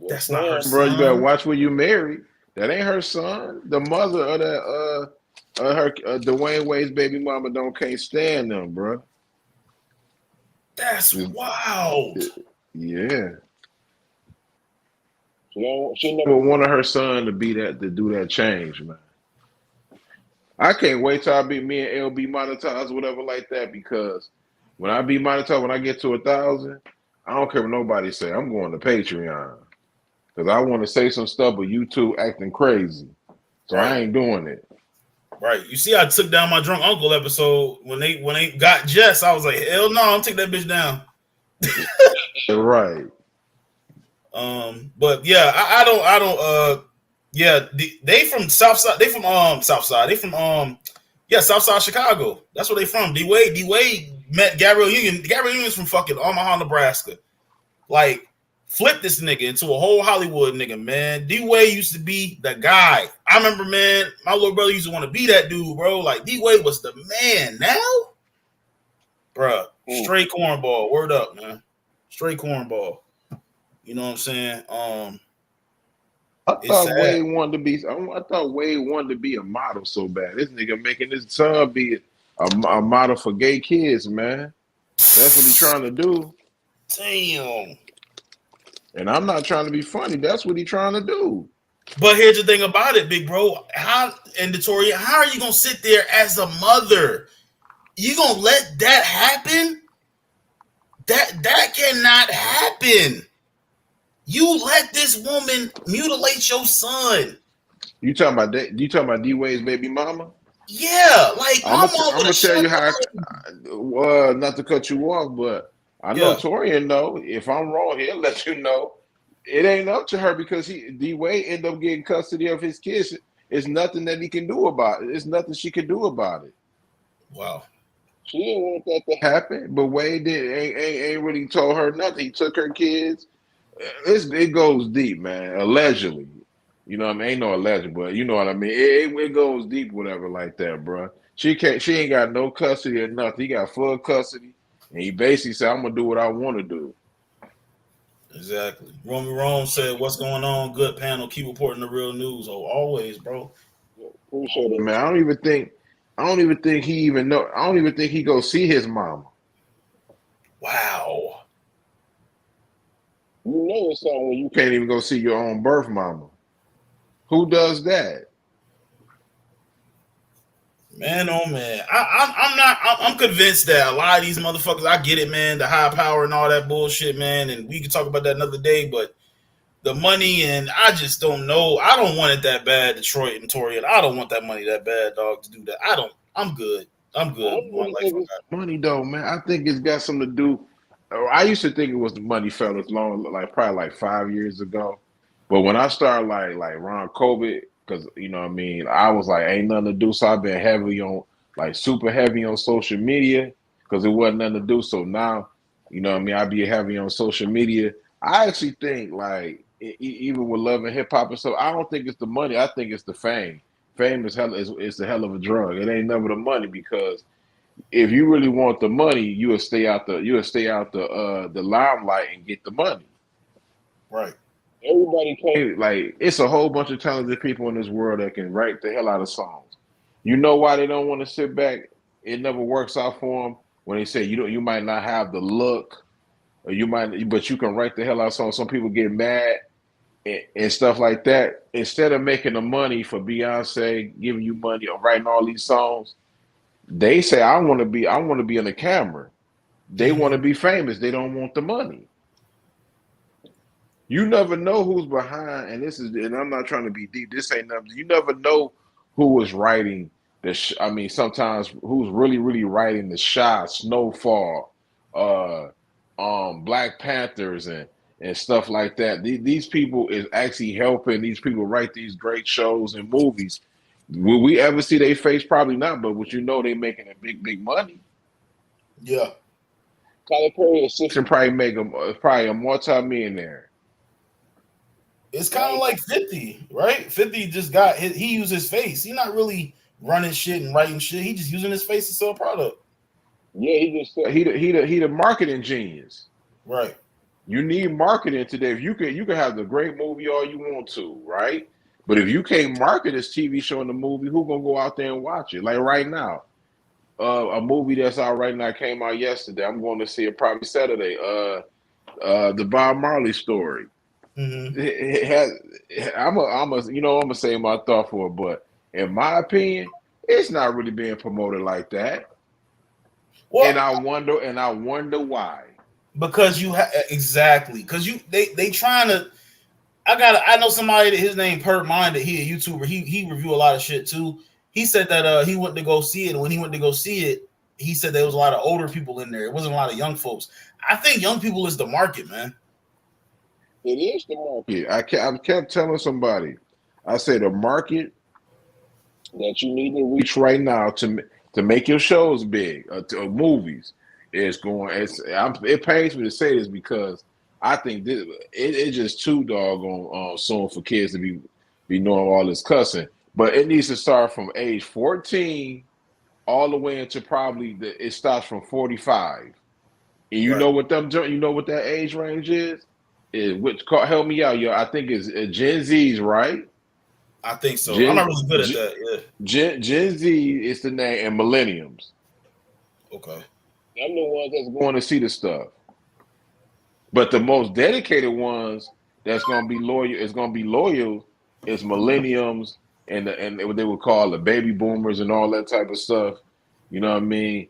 That's not her son. Bro, you better watch where you marry. That ain't her son. The mother of that her Dwayne Wade's baby mama can't stand them, bro. That's wild. Yeah. She never wanted her son to be that, to do that change, man. I can't wait till me and L be monetized or whatever like that, because when I be monetized, when I get to 1,000, I don't care what nobody say. I'm going to Patreon because I want to say some stuff, but YouTube acting crazy, so I ain't doing it. Right. You see, I took down my drunk uncle episode when they got Jess. I was like, hell no, I'm taking that bitch down. Right. But yeah, I don't. Yeah, they from Southside. They from Southside. They from Southside Chicago. That's where they from. D Wade met Gabrielle Union. Gabrielle Union's from fucking Omaha, Nebraska. Like, flip this nigga into a whole Hollywood nigga, man. D Wade used to be the guy. I remember, man, my little brother used to want to be that dude, bro. Like, D Wade was the man. Now, bruh, straight cornball. Word up, man. Straight cornball. You know what I'm saying? I thought Wade wanted to be a model so bad. This nigga making his son be a model for gay kids, man. That's what he's trying to do. Damn. And I'm not trying to be funny. That's what he's trying to do. But here's the thing about it, big bro. How and Victoria, how are you gonna sit there as a mother? You gonna let that happen? That cannot happen. You let this woman mutilate your son. You talking about that? You talking about D-Wade's baby mama? Yeah, like I'm my mom would gonna have tell shut you how. up. Not to cut you off, but I know Torian know. If I'm wrong, he'll let you know. It ain't up to her because D-Wade end up getting custody of his kids. It's nothing that he can do about it. It's nothing she can do about it. Wow. She didn't want that to happen, but Wade ain't really told her nothing. He took her kids. It goes deep, man. Allegedly, you know what I mean. Ain't no alleged, but you know what I mean. It goes deep, whatever, like that, bro. She ain't got no custody or nothing. He got full custody, and he basically said, "I'm gonna do what I want to do." Exactly. Romy Rome said, "What's going on? Good panel. Keep reporting the real news." Oh, always, bro. Appreciate it, man. I don't even think he even know. I don't even think he go see his mama. Wow. You know it's something when you can't even go see your own birth mama. Who does that? Man, oh man, I'm convinced that a lot of these motherfuckers. I get it, man. The high power and all that bullshit, man. And we can talk about that another day. But the money, and I just don't know. I don't want it that bad, Detroit and Torian. I don't want that money that bad, dog, to do that. I don't. I'm good. I'm good. I don't think it's money though, man. I think it's got something to do. I used to think it was the money, fellas, probably like 5 years ago. But when I started like around COVID, because you know what I mean, I was like, ain't nothing to do. So I've been heavily on super heavy on social media because it wasn't nothing to do. So now, you know what I mean, I be heavy on social media. I actually think like even with love and hip hop and stuff, I don't think it's the money. I think it's the fame. Fame is the hell of a drug. It ain't never the money because if you really want the money, you will stay out the limelight and get the money. Right. Everybody can't like it's a whole bunch of talented people in this world that can write the hell out of songs. You know why they don't want to sit back? It never works out for them when they say you might not have the look, or but you can write the hell out of songs. Some people get mad and stuff like that. Instead of making the money for Beyonce giving you money or writing all these songs, they say I want to be on the camera. They want to be famous. They don't want the money. You never know who's behind, and I'm not trying to be deep. This ain't nothing. You never know who was writing sometimes who's really, really writing the Shot, Snowfall, Black Panthers, and stuff like that. These people is actually helping these people write these great shows and movies. Will we ever see their face? Probably not. But what you know, they making a big money. Yeah. Tyler Perry and probably make him probably a multi-millionaire. It's kind of like 50, right? 50 just he used his face. He's not really running shit and writing shit. He just using his face to sell product. Yeah, he the marketing genius. Right. You need marketing today. If you can have the great movie all you want to, right? But if you can't market this TV show and the movie, who gonna go out there and watch it? Like right now, a movie that's out right now came out yesterday. I'm going to see it probably Saturday. The Bob Marley story. Mm-hmm. I'm gonna say my thought for it, but in my opinion, it's not really being promoted like that. Well, and I wonder why. Because exactly because they trying to. I know somebody that his name Perk Minded. He a YouTuber. He review a lot of shit too. He said that he went to go see it. And when he went to go see it, he said there was a lot of older people in there. It wasn't a lot of young folks. I think young people is the market, man. It is the market. I kept telling somebody, I said the market that you need to reach right now to make your shows big, movies, is going. It pains me to say this because I think it's just too doggone soon for kids to be knowing all this cussing. But it needs to start from age 14 all the way into probably it starts from 45. And you know what that age range is? Help me out, yo. I think it's Gen Z's, right? I think so. I'm not really good at that. Yeah. Gen Z is the name, and millenniums. Okay. I'm the ones that's going to see the stuff. But the most dedicated ones that's gonna be loyal is millenniums and what they would call the baby boomers and all that type of stuff. You know what I mean?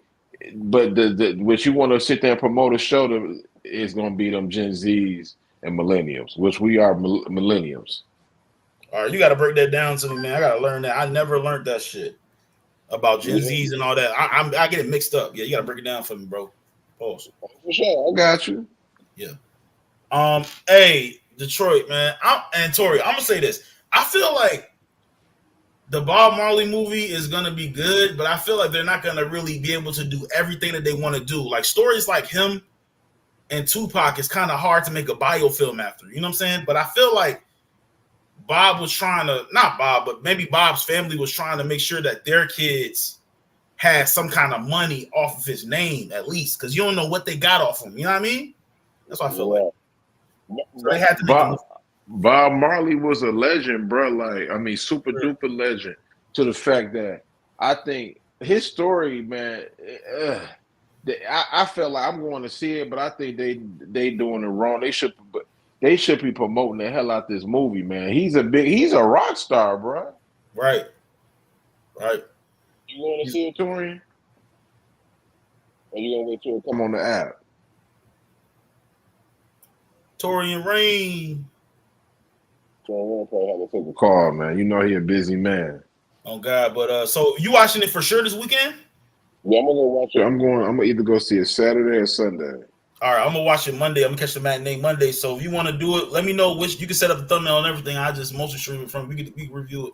But the what you want to sit there and promote a show to is gonna be them Gen Zs and millenniums, which we are millenniums. All right, you got to break that down to me, man. I got to learn that. I never learned that shit about Gen Zs and all that. I get it mixed up. Yeah, you got to break it down for me, bro. Pause. For sure, I got you. Yeah. Hey, Detroit, man. And Tori, I'm gonna say this. I feel like the Bob Marley movie is gonna be good, but I feel like they're not gonna really be able to do everything that they want to do. Like stories like him and Tupac is kind of hard to make a biofilm after. You know what I'm saying? But I feel like Bob was trying to, not Bob, but maybe Bob's family was trying to make sure that their kids had some kind of money off of his name, at least, because you don't know what they got off him. You know what I mean? That's what I feel like. So they had to Bob Marley was a legend, bro. Like, I mean, super duper legend. To the fact that I think his story, man, I felt like I'm going to see it, but I think they doing it wrong. They should be promoting the hell out this movie, man. He's a rock star, bro. Right. You want to see it, Torian? Or you gonna wait till it come on the app? Torian Rain. So I probably have to take a call, man. You know he a busy man. Oh God, but so you watching it for sure this weekend? Yeah, I'm gonna go watch it. I'm gonna either go see it Saturday or Sunday. All right, I'm gonna watch it Monday. I'm gonna catch the matinee Monday. So if you want to do it, let me know which you can set up the thumbnail and everything. I just mostly stream it from. We can review it.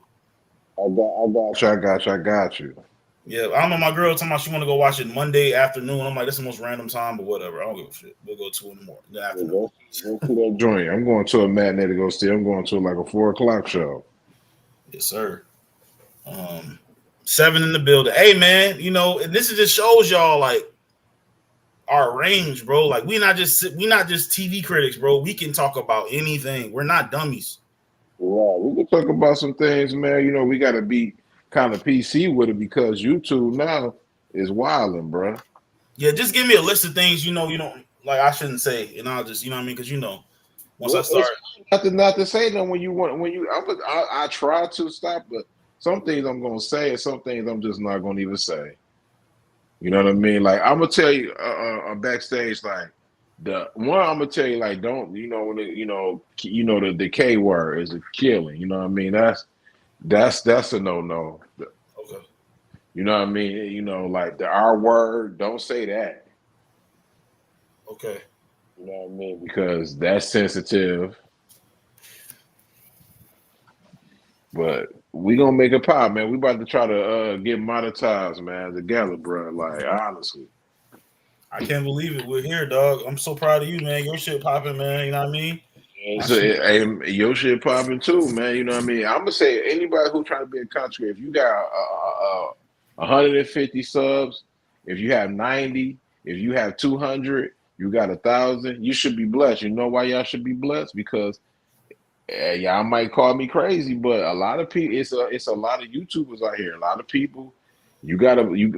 I got you. Yeah, I don't know. My girl talking about she want to go watch it Monday afternoon. I'm like, this is the most random time, but whatever. I don't give a shit. We'll go 2 in the morning. The afternoon. Go to that joint. I'm going to a matinee to go see. I'm going to like a 4:00 show. Yes, sir. 7 in the building. Hey, man, you know, and this is just shows y'all like our range, bro. Like we not just TV critics, bro. We can talk about anything. We're not dummies. Right. We can talk about some things, man. You know, we got to be kind of PC with it because YouTube now is wilding, bro. Yeah, just give me a list of things you know like I shouldn't say, and I'll just you know what I mean because you know once I start not to say that I try to stop, but some things I'm gonna say and some things I'm just not gonna even say. You know what I mean? Like I'm gonna tell you backstage, like the one I'm gonna tell you, like don't when the K word is a killing. You know what I mean? That's a no. Okay. You know what I mean? You know, like the R word, don't say that. Okay. You know what I mean? Because that's sensitive. But we gonna make a pop, man. We about to try to get monetized, man, together, bro. Like honestly. I can't believe it. We're here, dog. I'm so proud of you, man. Your shit popping, man. You know what I mean? So, your shit popping too, man. You know what I mean? I'm gonna say anybody who trying to be a content creator, if you got 150 subs, if you have 90, if you have 200, you got 1,000, you should be blessed. You know why y'all should be blessed? Because y'all might call me crazy, but a lot of people, it's a lot of YouTubers out here. A lot of people,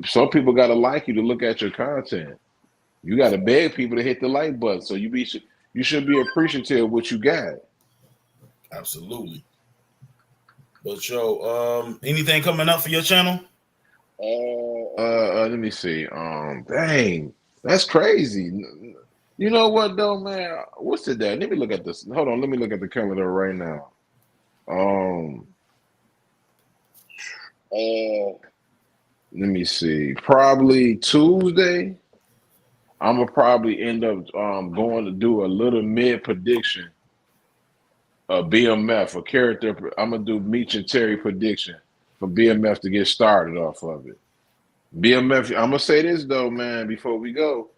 some people gotta like you to look at your content. You gotta beg people to hit the like button. So you should be appreciative of what you got. Absolutely. But anything coming up for your channel? Let me see. Dang, that's crazy. You know what though, man? What's today? Let me look at this. Hold on, let me look at the calendar right now. Let me see. Probably Tuesday. I'm gonna probably end up going to do a little mid prediction of BMF, a character. I'm gonna do Meech and Terry prediction for BMF to get started off of it. BMF, I'm gonna say this though, man, before we go.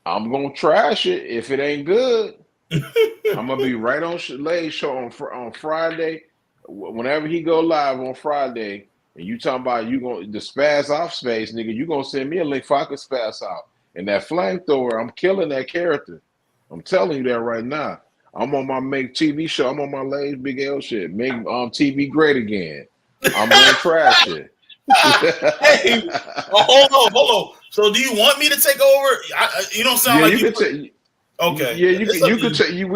I'm gonna trash it if it ain't good. I'm gonna be right on Lay's show on Friday. Whenever he go live on Friday, and you talking about you going the spaz off space, nigga, you gonna send me a link for I can spaz out. And that flamethrower, I'm killing that character. I'm telling you that right now. I'm on my Make TV show. I'm on my Lay's Big L shit. Make TV great again. I'm gonna trash it. Hey, hold on. So do you want me to take over? You don't sound like you. Okay. Yeah, It's up you to could you.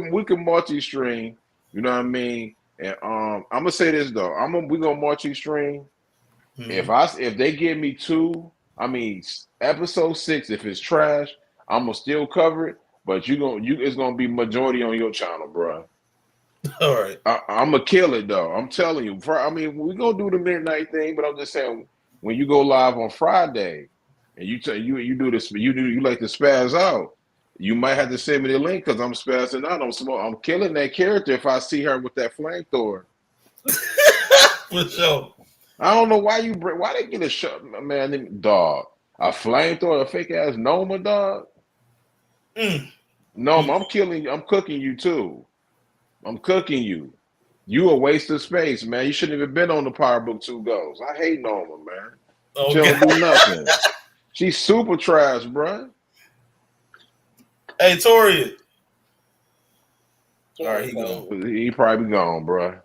take we can multi-stream. You know what I mean? And I'm gonna say this though. We gonna multi-stream. Mhm. If they give me episode 6, if it's trash, I'm gonna still cover it. But it's gonna be majority on your channel, bro. All right. I'm gonna kill it though. I'm telling you. We gonna do the midnight thing, but I'm just saying when you go live on Friday and you do this, you like to spaz out. You might have to send me the link because I'm spazzing out. I'm killing that character if I see her with that flamethrower. For sure. I don't know why why they get a shot, man, dog. A flamethrower, a fake ass Noma, dog. Mm. Noma, I'm killing you. I'm cooking you too. I'm cooking you. You a waste of space, man. You shouldn't even been on the Power Book 2 Ghosts. I hate Noma, man. She Okay. don't do nothing. She's super trash, bro. Hey, Tori. All right, he gone. He probably gone, bro.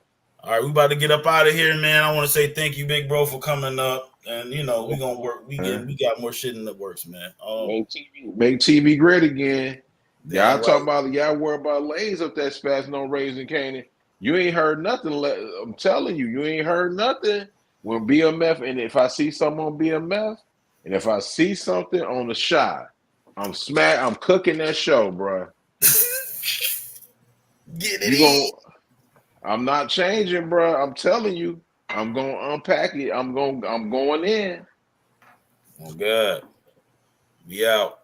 All right, we about to get up out of here, man. I want to say thank you, big bro, for coming up. And we gonna work. We got more shit in the works, man. Make TV great again. Y'all Right. y'all worry about Lays up that spaz no raising Canaan. You ain't heard nothing. I'm telling you, you ain't heard nothing. When BMF, and if I see something on BMF, and if I see something on the shot, I'm cooking that show, bro. Get it. I'm not changing, bro. I'm telling you, I'm gonna unpack it. I'm going in. Oh God. We out.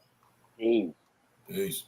Peace. Peace.